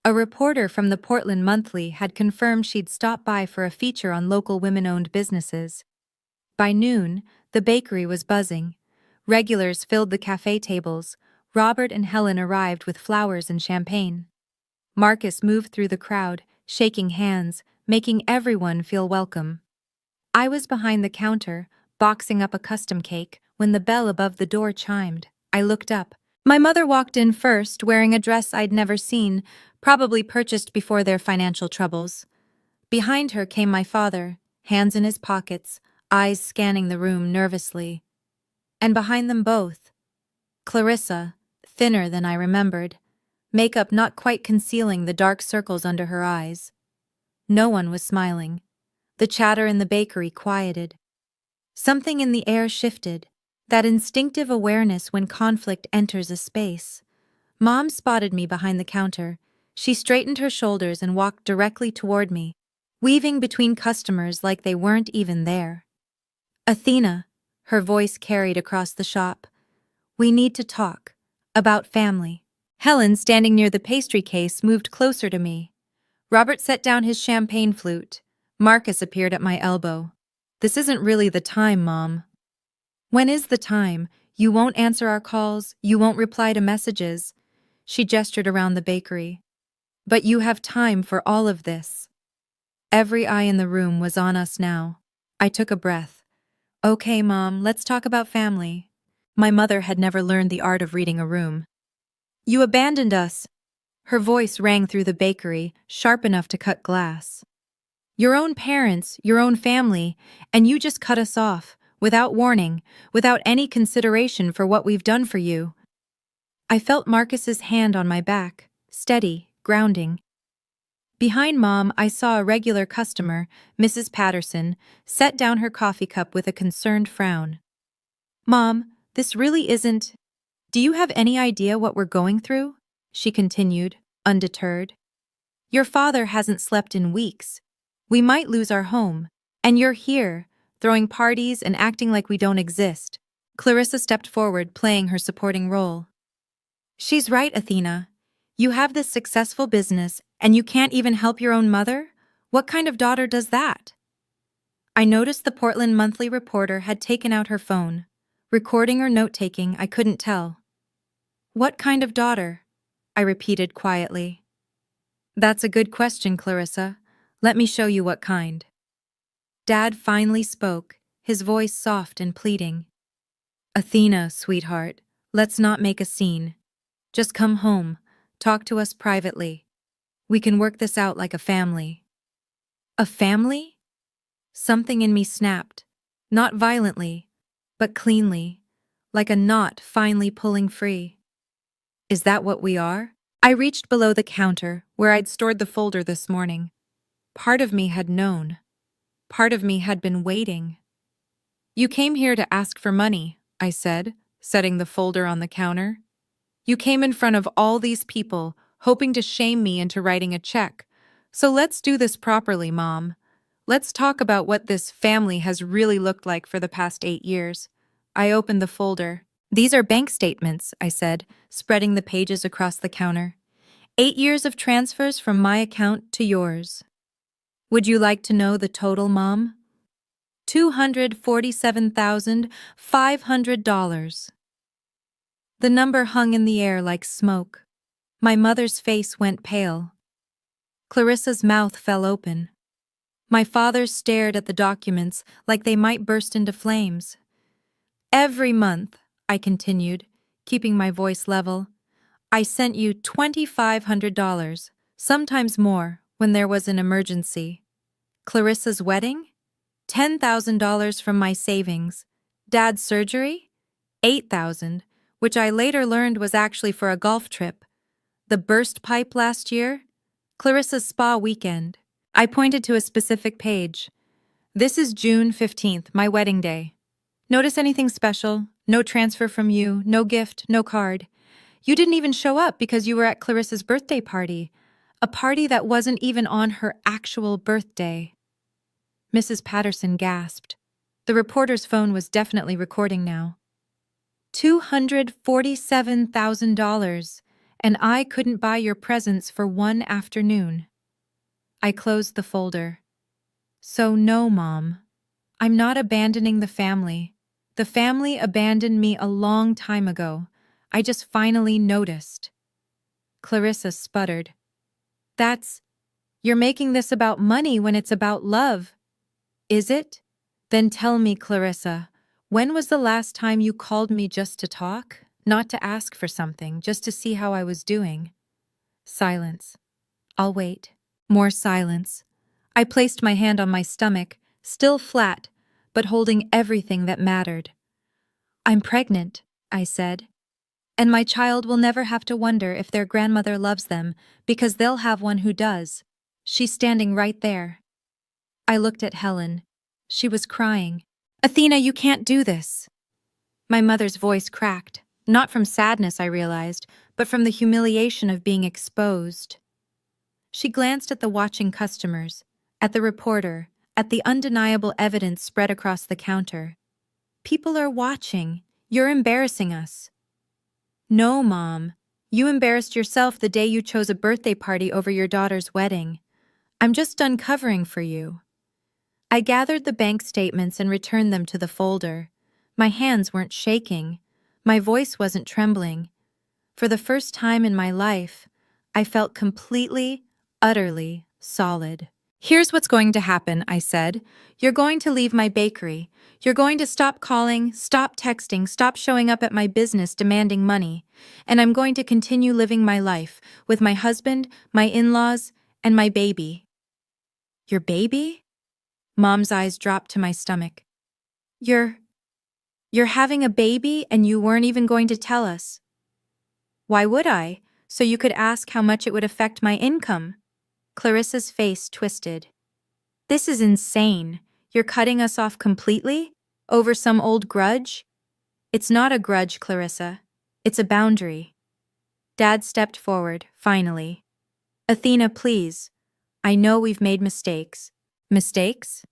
A reporter from the Portland Monthly had confirmed she'd stop by for a feature on local women-owned businesses. By noon, the bakery was buzzing. Regulars filled the cafe tables. Robert and Helen arrived with flowers and champagne. Marcus moved through the crowd, shaking hands, making everyone feel welcome. I was behind the counter, boxing up a custom cake, when the bell above the door chimed. I looked up. My mother walked in first, wearing a dress I'd never seen, probably purchased before their financial troubles. Behind her came my father, hands in his pockets, eyes scanning the room nervously. And behind them both, Clarissa, thinner than I remembered, makeup not quite concealing the dark circles under her eyes. No one was smiling. The chatter in the bakery quieted. Something in the air shifted, that instinctive awareness when conflict enters a space. Mom spotted me behind the counter. She straightened her shoulders and walked directly toward me, weaving between customers like they weren't even there. Athena, her voice carried across the shop. We need to talk. About family. Helen, standing near the pastry case, moved closer to me. Robert set down his champagne flute. Marcus appeared at my elbow. This isn't really the time, Mom. When is the time? You won't answer our calls. You won't reply to messages. She gestured around the bakery. But you have time for all of this. Every eye in the room was on us now. I took a breath. Okay, Mom, let's talk about family. My mother had never learned the art of reading a room. You abandoned us. Her voice rang through the bakery, sharp enough to cut glass. Your own parents, your own family, and you just cut us off, without warning, without any consideration for what we've done for you. I felt Marcus's hand on my back, steady, grounding. Behind Mom, I saw a regular customer, Mrs. Patterson, set down her coffee cup with a concerned frown. Mom, this really isn't... Do you have any idea what we're going through? She continued, undeterred. Your father hasn't slept in weeks. We might lose our home. And you're here, throwing parties and acting like we don't exist. Clarissa stepped forward, playing her supporting role. She's right, Athena. You have this successful business, and you can't even help your own mother? What kind of daughter does that? I noticed the Portland Monthly reporter had taken out her phone. Recording or note-taking, I couldn't tell. What kind of daughter? I repeated quietly. That's a good question, Clarissa. Let me show you what kind. Dad finally spoke, his voice soft and pleading. Athena, sweetheart, let's not make a scene. Just come home, talk to us privately. We can work this out like a family. A family? Something in me snapped, not violently, but cleanly, like a knot finally pulling free. Is that what we are? I reached below the counter where I'd stored the folder this morning. Part of me had known. Part of me had been waiting. You came here to ask for money, I said, setting the folder on the counter. You came in front of all these people, hoping to shame me into writing a check. So let's do this properly, Mom. Let's talk about what this family has really looked like for the past 8 years. I opened the folder. These are bank statements, I said, spreading the pages across the counter. 8 years of transfers from my account to yours. Would you like to know the total, Mom? $247,500. The number hung in the air like smoke. My mother's face went pale. Clarissa's mouth fell open. My father stared at the documents like they might burst into flames. Every month, I continued, keeping my voice level, I sent you $2,500, sometimes more, when there was an emergency. Clarissa's wedding? $10,000 from my savings. Dad's surgery? $8,000, which I later learned was actually for a golf trip. The burst pipe last year? Clarissa's spa weekend. I pointed to a specific page. This is June 15th, my wedding day. Notice anything special? No transfer from you, no gift, no card. You didn't even show up because you were at Clarissa's birthday party, a party that wasn't even on her actual birthday. Mrs. Patterson gasped. The reporter's phone was definitely recording now. $247,000, and I couldn't buy your presents for one afternoon. I closed the folder. So no, Mom. I'm not abandoning the family. The family abandoned me a long time ago. I just finally noticed. Clarissa sputtered. You're making this about money when it's about love. Is it? Then tell me, Clarissa, when was the last time you called me just to talk? Not to ask for something, just to see how I was doing. Silence. I'll wait. More silence. I placed my hand on my stomach, still flat, but holding everything that mattered. I'm pregnant, I said. And my child will never have to wonder if their grandmother loves them, because they'll have one who does. She's standing right there. I looked at Helen. She was crying. Athena, you can't do this. My mother's voice cracked, not from sadness, I realized, but from the humiliation of being exposed. She glanced at the watching customers, at the reporter, at the undeniable evidence spread across the counter. People are watching. You're embarrassing us. No, Mom. You embarrassed yourself the day you chose a birthday party over your daughter's wedding. I'm just done covering for you. I gathered the bank statements and returned them to the folder. My hands weren't shaking. My voice wasn't trembling. For the first time in my life, I felt completely, utterly solid. Here's what's going to happen, I said. You're going to leave my bakery. You're going to stop calling, stop texting, stop showing up at my business demanding money. And I'm going to continue living my life with my husband, my in-laws, and my baby. Your baby? Mom's eyes dropped to my stomach. You're having a baby and you weren't even going to tell us. Why would I? So you could ask how much it would affect my income. Clarissa's face twisted. This is insane. You're cutting us off completely? Over some old grudge? It's not a grudge, Clarissa. It's a boundary. Dad stepped forward, finally. Athena, please. I know we've made mistakes. Mistakes?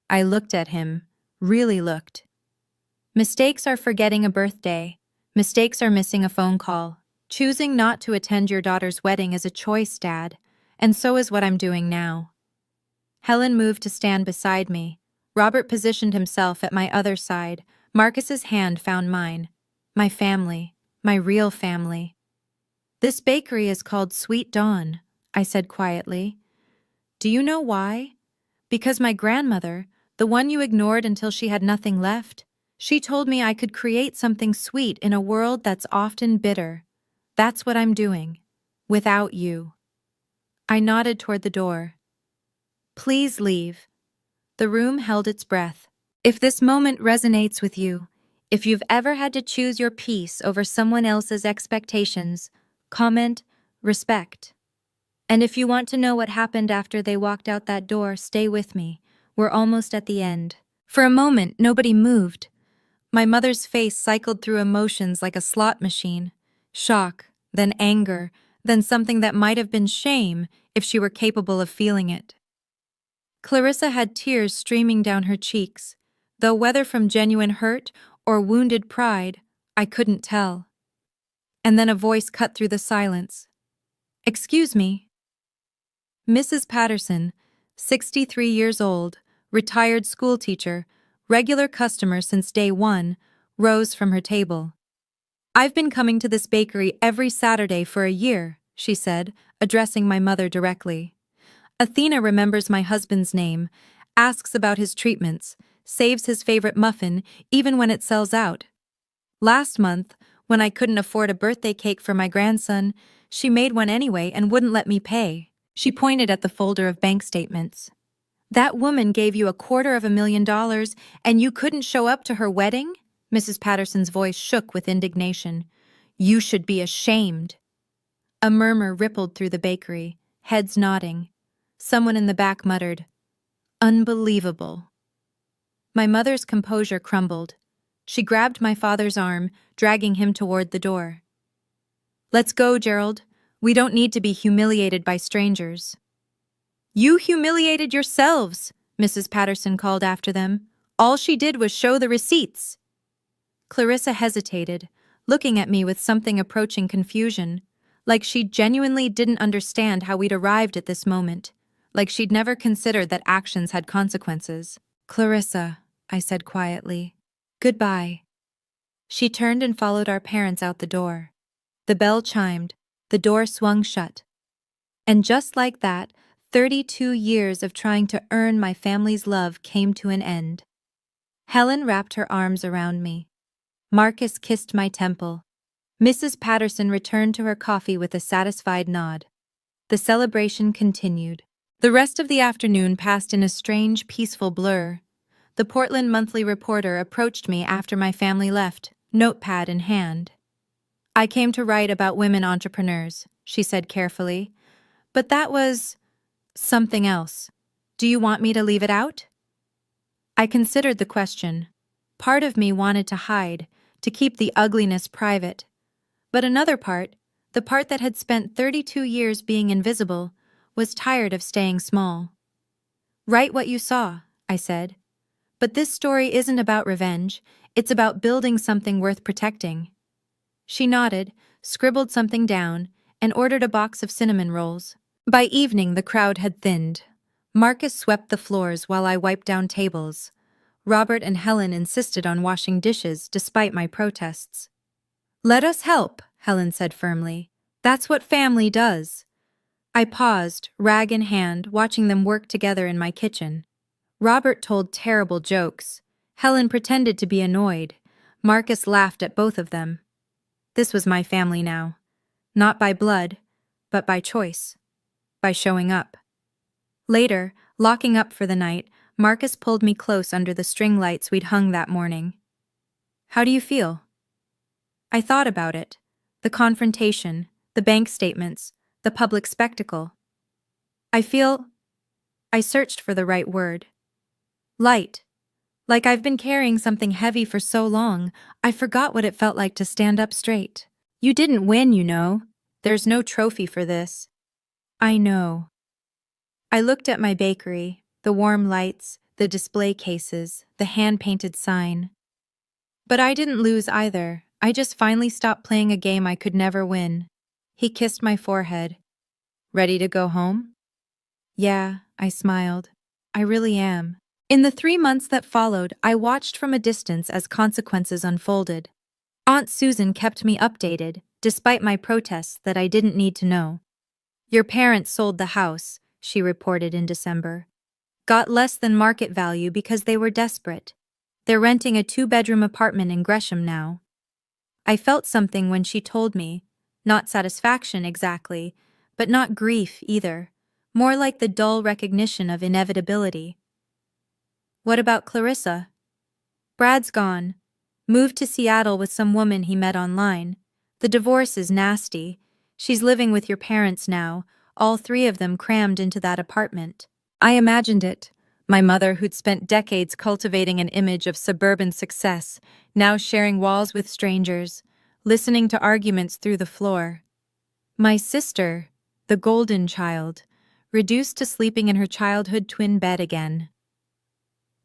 I looked at him, really looked. Mistakes are forgetting a birthday. Mistakes are missing a phone call. Choosing not to attend your daughter's wedding is a choice, Dad, and so is what I'm doing now. Helen moved to stand beside me. Robert positioned himself at my other side. Marcus's hand found mine. My family. My real family. This bakery is called Sweet Dawn, I said quietly. Do you know why? Because my grandmother, the one you ignored until she had nothing left, she told me I could create something sweet in a world that's often bitter. That's what I'm doing. Without you. I nodded toward the door. Please leave. The room held its breath. If this moment resonates with you, if you've ever had to choose your peace over someone else's expectations, comment, respect. And if you want to know what happened after they walked out that door, stay with me. We're almost at the end. For a moment, nobody moved. My mother's face cycled through emotions like a slot machine. Shock, then anger, then something that might have been shame if she were capable of feeling it. Clarissa had tears streaming down her cheeks, though whether from genuine hurt or wounded pride, I couldn't tell. And then a voice cut through the silence. Excuse me. Mrs. Patterson, 63 years old, retired schoolteacher, regular customer since day one, rose from her table. I've been coming to this bakery every Saturday for a year, she said, addressing my mother directly. Athena remembers my husband's name, asks about his treatments, saves his favorite muffin even when it sells out. Last month, when I couldn't afford a birthday cake for my grandson, she made one anyway and wouldn't let me pay. She pointed at the folder of bank statements. That woman gave you $250,000 and you couldn't show up to her wedding? Mrs. Patterson's voice shook with indignation. You should be ashamed. A murmur rippled through the bakery, heads nodding. Someone in the back muttered, Unbelievable. My mother's composure crumbled. She grabbed my father's arm, dragging him toward the door. Let's go, Gerald. We don't need to be humiliated by strangers. You humiliated yourselves, Mrs. Patterson called after them. All she did was show the receipts. Clarissa hesitated, looking at me with something approaching confusion, like she genuinely didn't understand how we'd arrived at this moment, like she'd never considered that actions had consequences. Clarissa, I said quietly. Goodbye. She turned and followed our parents out the door. The bell chimed, the door swung shut. And just like that, 32 years of trying to earn my family's love came to an end. Helen wrapped her arms around me. Marcus kissed my temple. Mrs. Patterson returned to her coffee with a satisfied nod. The celebration continued. The rest of the afternoon passed in a strange, peaceful blur. The Portland Monthly reporter approached me after my family left, notepad in hand. I came to write about women entrepreneurs, she said carefully. But that was something else. Do you want me to leave it out? I considered the question. Part of me wanted to hide, to keep the ugliness private. But another part, the part that had spent 32 years being invisible, was tired of staying small. Write what you saw, I said. But this story isn't about revenge, it's about building something worth protecting. She nodded, scribbled something down, and ordered a box of cinnamon rolls. By evening, the crowd had thinned. Marcus swept the floors while I wiped down tables. Robert and Helen insisted on washing dishes despite my protests. Let us help, Helen said firmly. That's what family does. I paused, rag in hand, watching them work together in my kitchen. Robert told terrible jokes. Helen pretended to be annoyed. Marcus laughed at both of them. This was my family now. Not by blood, but by choice. By showing up. Later, locking up for the night, Marcus pulled me close under the string lights we'd hung that morning. How do you feel? I thought about it. The confrontation, the bank statements, the public spectacle. I searched for the right word. Light. Like I've been carrying something heavy for so long, I forgot what it felt like to stand up straight. You didn't win, you know. There's no trophy for this. I know. I looked at my bakery, the warm lights, the display cases, the hand-painted sign. But I didn't lose either. I just finally stopped playing a game I could never win. He kissed my forehead. Ready to go home? Yeah, I smiled. I really am. In the 3 months that followed, I watched from a distance as consequences unfolded. Aunt Susan kept me updated, despite my protests that I didn't need to know. Your parents sold the house, she reported in December. Got less than market value because they were desperate. They're renting a 2-bedroom apartment in Gresham now. I felt something when she told me. Not satisfaction exactly, but not grief either. More like the dull recognition of inevitability. What about Clarissa? Brad's gone. Moved to Seattle with some woman he met online. The divorce is nasty. She's living with your parents now, all 3 of them crammed into that apartment. I imagined it. My mother, who'd spent decades cultivating an image of suburban success, now sharing walls with strangers, listening to arguments through the floor. My sister, the golden child, reduced to sleeping in her childhood twin bed again.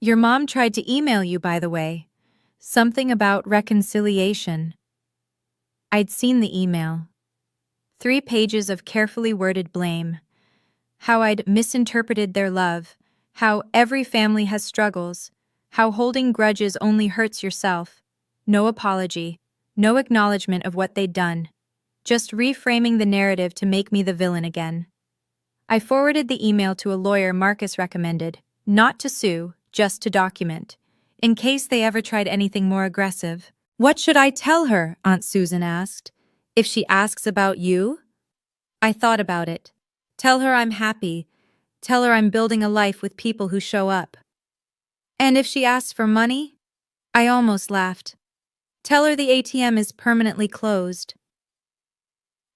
Your mom tried to email you, by the way. Something about reconciliation. I'd seen the email. 3 pages of carefully worded blame. How I'd misinterpreted their love. How every family has struggles. How holding grudges only hurts yourself. No apology. No acknowledgement of what they'd done. Just reframing the narrative to make me the villain again. I forwarded the email to a lawyer Marcus recommended, not to sue, just to document, in case they ever tried anything more aggressive. What should I tell her? Aunt Susan asked. If she asks about you? I thought about it. Tell her I'm happy. Tell her I'm building a life with people who show up. And if she asks for money? I almost laughed. Tell her the ATM is permanently closed.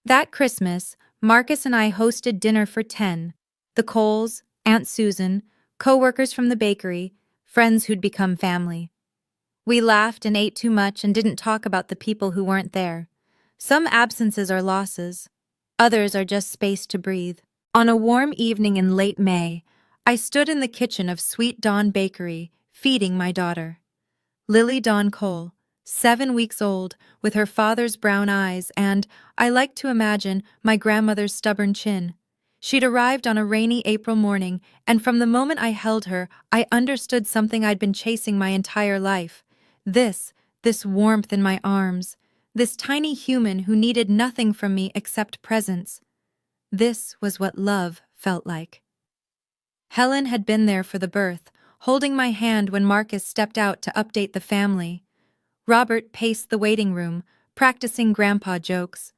That Christmas, Marcus and I hosted dinner for 10. The Coles, Aunt Susan, co-workers from the bakery, friends who'd become family. We laughed and ate too much and didn't talk about the people who weren't there. Some absences are losses. Others are just space to breathe. On a warm evening in late May, I stood in the kitchen of Sweet Dawn Bakery, feeding my daughter. Lily Dawn Cole, 7 weeks old, with her father's brown eyes and, I like to imagine, my grandmother's stubborn chin. She'd arrived on a rainy April morning, and from the moment I held her, I understood something I'd been chasing my entire life. This warmth in my arms, this tiny human who needed nothing from me except presence. This was what love felt like. Helen had been there for the birth, holding my hand when Marcus stepped out to update the family. Robert paced the waiting room, practicing grandpa jokes.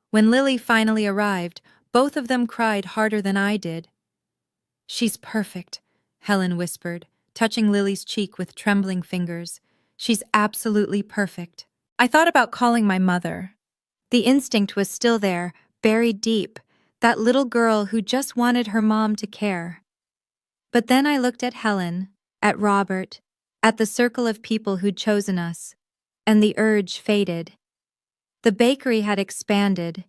When Lily finally arrived, both of them cried harder than I did. She's perfect, Helen whispered, touching Lily's cheek with trembling fingers. She's absolutely perfect. I thought about calling my mother. The instinct was still there, buried deep, that little girl who just wanted her mom to care. But then I looked at Helen, at Robert, at the circle of people who'd chosen us, and the urge faded. The bakery had expanded.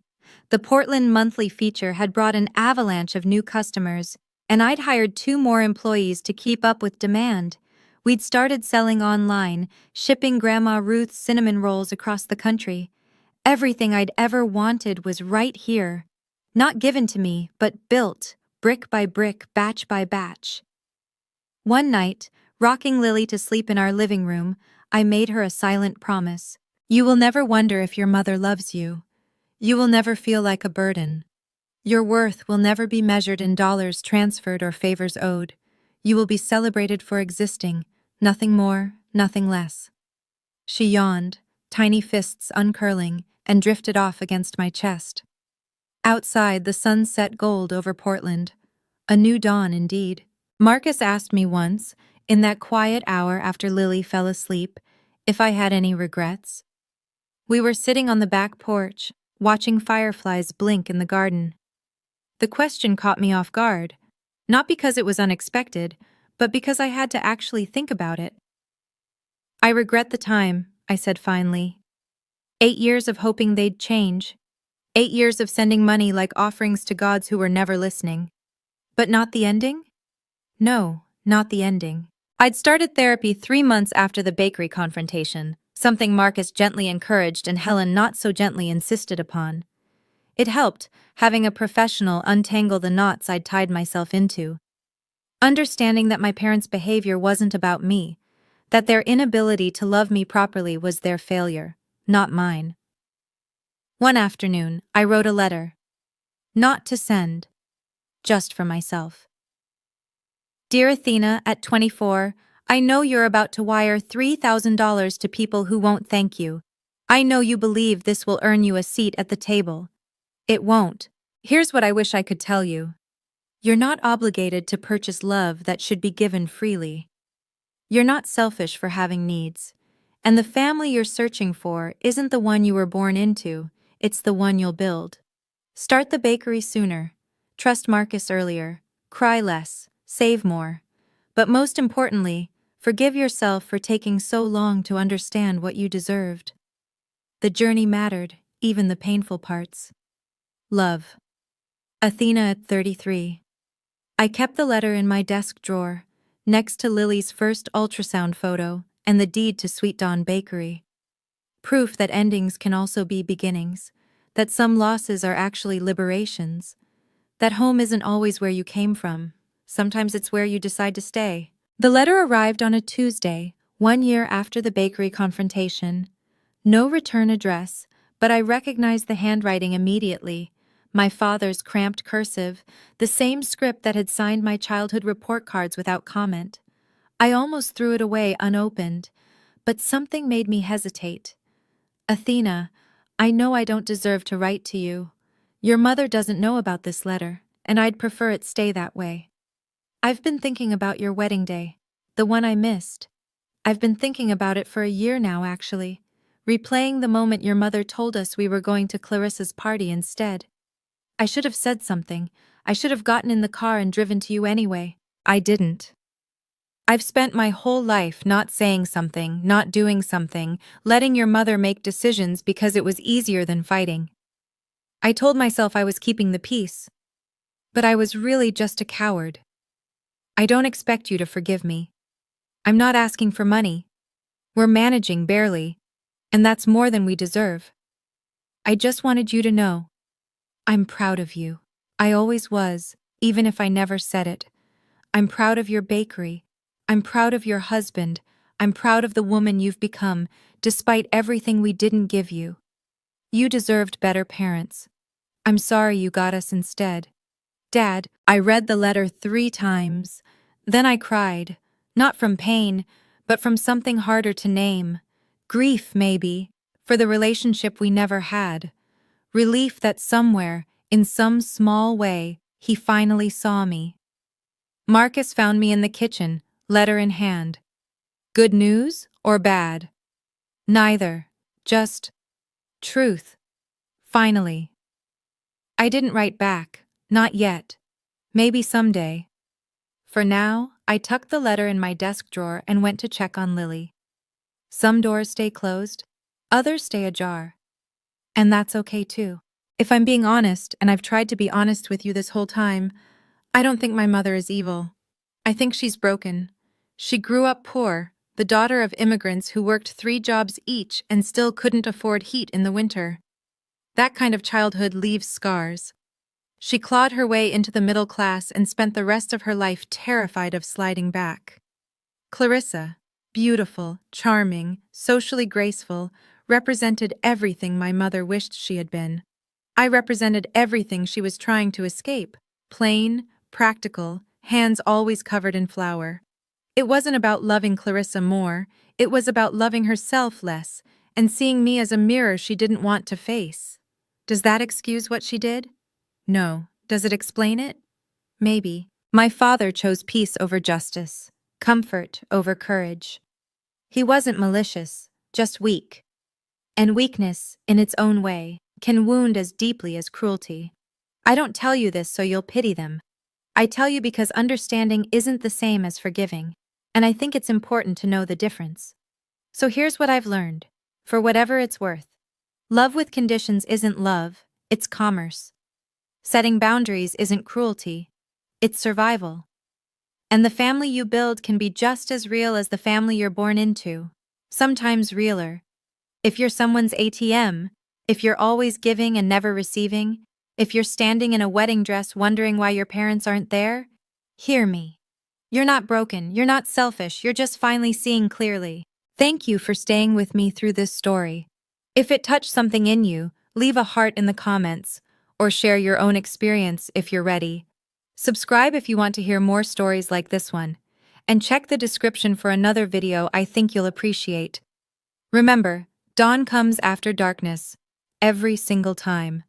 The Portland Monthly feature had brought an avalanche of new customers, and I'd hired 2 more employees to keep up with demand. We'd started selling online, shipping Grandma Ruth's cinnamon rolls across the country. Everything I'd ever wanted was right here. Not given to me, but built, brick by brick, batch by batch. One night, rocking Lily to sleep in our living room, I made her a silent promise. You will never wonder if your mother loves you. You will never feel like a burden. Your worth will never be measured in dollars transferred or favors owed. You will be celebrated for existing, nothing more, nothing less. She yawned, tiny fists uncurling, and drifted off against my chest. Outside, the sun set gold over Portland. A new dawn, indeed. Marcus asked me once, in that quiet hour after Lily fell asleep, if I had any regrets. We were sitting on the back porch, watching fireflies blink in the garden. The question caught me off guard, not because it was unexpected, but because I had to actually think about it. I regret the time, I said finally. 8 years of hoping they'd change. 8 years of sending money like offerings to gods who were never listening. But not the ending? No, not the ending. I'd started therapy 3 months after the bakery confrontation, something Marcus gently encouraged and Helen not so gently insisted upon. It helped, having a professional untangle the knots I'd tied myself into. Understanding that my parents' behavior wasn't about me, that their inability to love me properly was their failure, not mine. One afternoon, I wrote a letter. Not to send, just for myself. Dear Athena, at 24, I know you're about to wire $3,000 to people who won't thank you. I know you believe this will earn you a seat at the table. It won't. Here's what I wish I could tell you. You're not obligated to purchase love that should be given freely. You're not selfish for having needs. And the family you're searching for isn't the one you were born into, it's the one you'll build. Start the bakery sooner. Trust Marcus earlier. Cry less. Save more. But most importantly, forgive yourself for taking so long to understand what you deserved. The journey mattered, even the painful parts. Love. Athena at 33. I kept the letter in my desk drawer, next to Lily's first ultrasound photo and the deed to Sweet Dawn Bakery. Proof that endings can also be beginnings, that some losses are actually liberations, that home isn't always where you came from, sometimes it's where you decide to stay. The letter arrived on a Tuesday, 1 year after the bakery confrontation. No return address, but I recognized the handwriting immediately. My father's cramped cursive, the same script that had signed my childhood report cards without comment. I almost threw it away unopened, but something made me hesitate. Athena, I know I don't deserve to write to you. Your mother doesn't know about this letter, and I'd prefer it stay that way. I've been thinking about your wedding day, the one I missed. I've been thinking about it for a year now, actually, replaying the moment your mother told us we were going to Clarissa's party instead. I should have said something. I should have gotten in the car and driven to you anyway. I didn't. I've spent my whole life not saying something, not doing something, letting your mother make decisions because it was easier than fighting. I told myself I was keeping the peace. But I was really just a coward. I don't expect you to forgive me. I'm not asking for money. We're managing barely, and that's more than we deserve. I just wanted you to know. I'm proud of you. I always was, even if I never said it. I'm proud of your bakery. I'm proud of your husband. I'm proud of the woman you've become, despite everything we didn't give you. You deserved better parents. I'm sorry you got us instead. Dad, I read the letter 3 times. Then I cried, not from pain, but from something harder to name. Grief, maybe, for the relationship we never had. Relief that somewhere, in some small way, he finally saw me. Marcus found me in the kitchen, letter in hand. Good news or bad? Neither. Just truth. Finally. I didn't write back. Not yet. Maybe someday. For now, I tucked the letter in my desk drawer and went to check on Lily. Some doors stay closed, others stay ajar. And that's okay too. If I'm being honest, and I've tried to be honest with you this whole time, I don't think my mother is evil. I think she's broken. She grew up poor, the daughter of immigrants who worked 3 jobs each and still couldn't afford heat in the winter. That kind of childhood leaves scars. She clawed her way into the middle class and spent the rest of her life terrified of sliding back. Clarissa, beautiful, charming, socially graceful, represented everything my mother wished she had been. I represented everything she was trying to escape. Plain, practical, hands always covered in flour. It wasn't about loving Clarissa more, it was about loving herself less, and seeing me as a mirror she didn't want to face. Does that excuse what she did? No. Does it explain it? Maybe. My father chose peace over justice, comfort over courage. He wasn't malicious, just weak. And weakness, in its own way, can wound as deeply as cruelty. I don't tell you this so you'll pity them. I tell you because understanding isn't the same as forgiving, and I think it's important to know the difference. So here's what I've learned. For whatever it's worth, love with conditions isn't love, it's commerce. Setting boundaries isn't cruelty, it's survival. And the family you build can be just as real as the family you're born into, sometimes realer. If you're someone's ATM, if you're always giving and never receiving, if you're standing in a wedding dress wondering why your parents aren't there, hear me. You're not broken, you're not selfish, you're just finally seeing clearly. Thank you for staying with me through this story. If it touched something in you, leave a heart in the comments, or share your own experience if you're ready. Subscribe if you want to hear more stories like this one, and check the description for another video I think you'll appreciate. Remember, dawn comes after darkness, every single time.